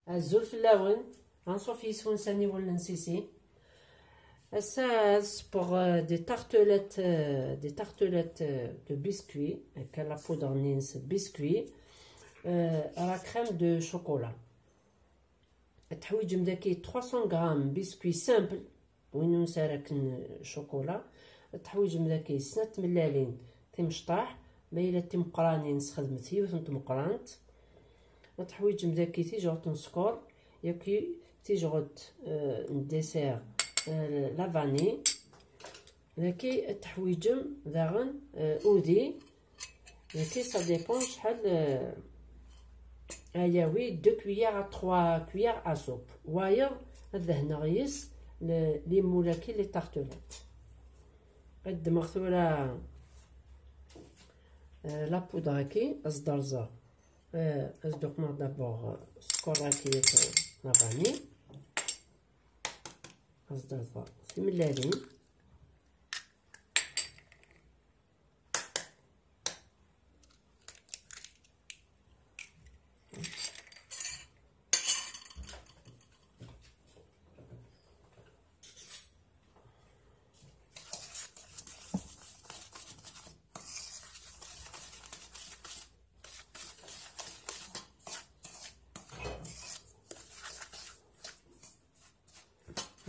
الزول في اللون غنصوف يسون ساني ولا نسيسي. هسا بوغ دي تارتلات دو بسكوي هكا لا بودر نينس بسكوي على كريم دو شوكولا. تحويج مداكي 300 غرام بسكوي سامبل وين نساركن شوكولا. تحويج مداكي 6 ملالين تمشطاح ما الا تمقرانين نستخدمتي وثنت مقرانت. تحويج مداكي تيجوط سكور ياكي تيجوط الديسير لا فاني لكي تحويجم داغن اودي لكي سا ديبون شحال اياوي 2 كويار 3 كويار اسوب واير هذا هنا غيس لي مولاكي لي طارتولات. قد مغثوره لا بودراكي ازدرزا ازدوق ما دابور سكوراكي لا فاني ازدرزا سيملالين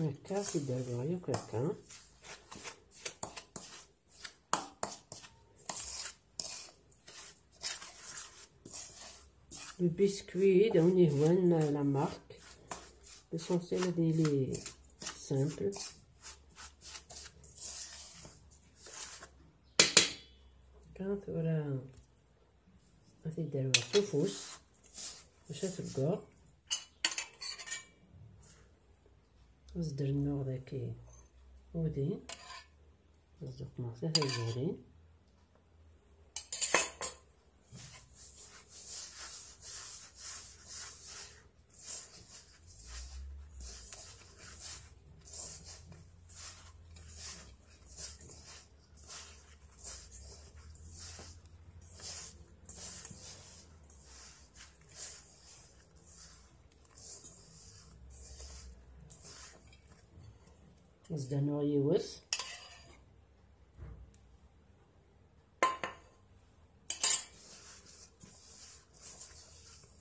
هكا كيديرو هيا هكا. لو بسكوي داوني هوان لا مارك ليسونسيال هادي لي سامبل. كانت ورا غادي داروها سوفوس باش تلقى نصدر النوع ذاكي ودي نصدق مع 3 زورين. نزدان نوع يوث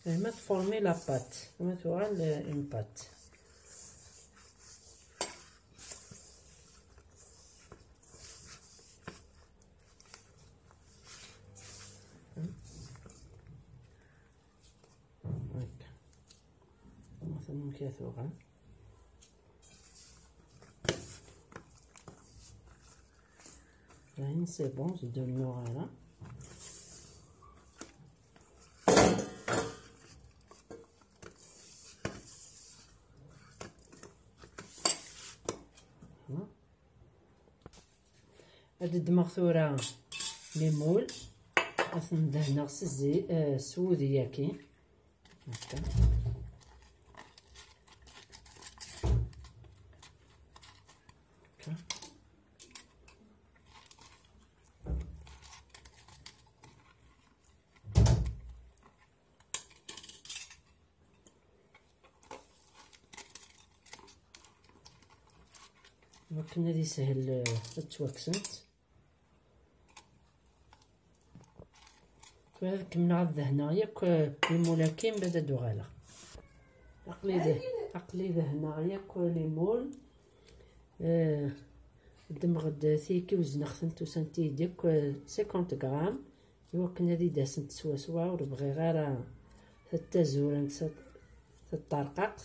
ما تفورمي لا بات ما توغال اون بات. هكا مثلا كيتوغال يعني سي بون زيدو النوع هذا. هاد الدمغثورة ليمول ندهنها السوودي ياكي هكا. ولكن هادي سهل تتواكسنت كذلك من عاد هنا ياك ليمولاكين بدا دوغالا عقلي هنا ياك ليمول دمغد ثيكي وزنخسنت وسنتي ديك 50 غرام يوكن هادي داسنت سوا وربغي غير حتى زورنت تطرقق.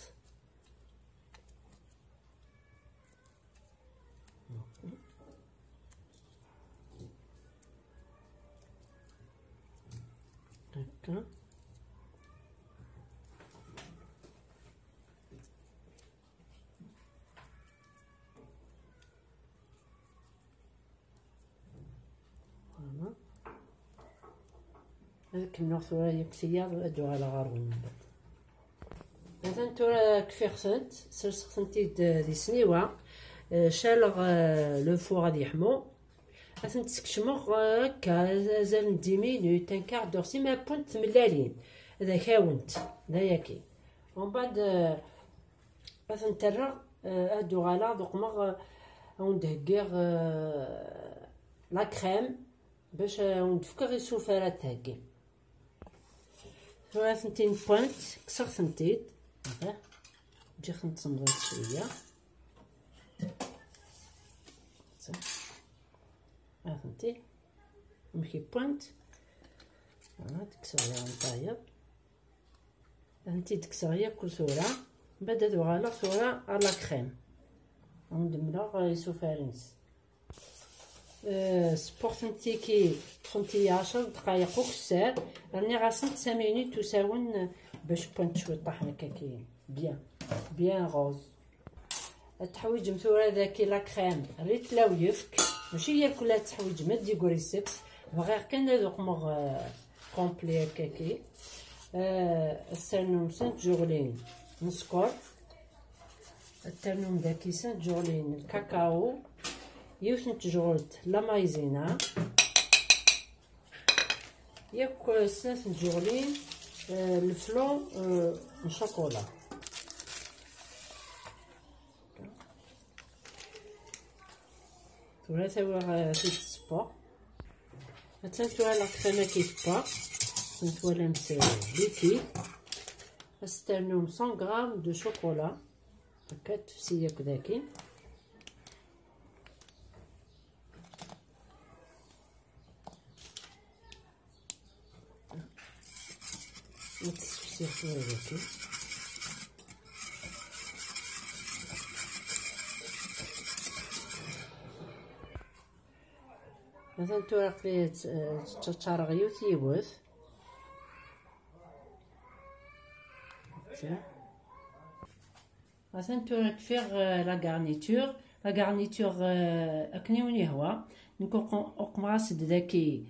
هكا فوالا هذاك النوع ثورا يكسيا ادو على غارون من بعد. مثلا نتورا كفي خصنت خصنتي دي سنيوه شالغ لو فو غادي يحمو اثن تسكشموغ هكا زال 10 مينوت ان كار دور سيما بونت ملالين هذا كاونت لا ياكي ومن بعد نترغ هادو غالا دوك ما وندهكيغ لا كريم باش ندفكر السفاره تهكي. ثلاث ثنتين بوانت كسر ثنتيد هذا نجي نتصنبط شويه ثنتي مشي بوانت تكسريا نطايب ثنتي تكسريا كل صوره من بعد هادو غالا صوره على كريم وندملا سوفارينس سبورتنتي كي تخنتي 10 دقائق وكسار راني غاسنت 5 مينوت تساون باش بونت شويه طاح هكا كي بيان غوز. التحويج مثورة ذاكي لا كريم ريت لا ويفك ماشي هي كلها تحويج ما ديكو ريسبت غير كان هذوك مغ كومبلي هكاكي. السرنوم سنت جورلين نسكر الترنوم داكي سنت جورلين الكاكاو يوسنت جولت لا مايزينا ياك سنت جورلين الفلون الشوكولا. ثلاثة ورا في الصبا هتنتوها لا كريمة كي صبا نتوها لمس ليكيد استرنوم 100 غرام دو شوكولا هكا تفسيه كداكي نتفسيه شويه داكي مثلا توراق فيه تشارغيو تيبوث مثلا توراق فيه لا غارنيتور اكني وني هو نكون قمراس داكي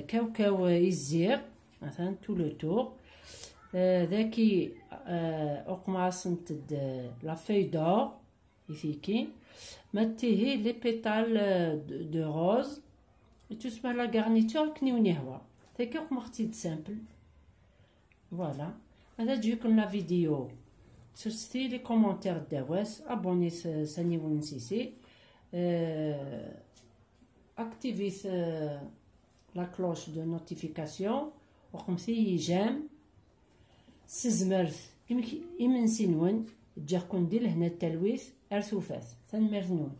كاوكاو يزير مثلا تو لو تور ذاكي قمراس نتد لا في دور يفيكي متيه لي بيتال دو روز تسمى لا غارنيتور كنيوني هوا هكا مختيد سامبل. فوالا هذا تجيكم لا فيديو سوستي لي كومونتير داواس ابوني ساني ونسيسي اكتيفيت لا كلوش دو نوتيفيكاسيون وقمتي جيم سزمرت يمنسي نون تجيكم دير هنا التلويث ارثوفات ثنمرت نون.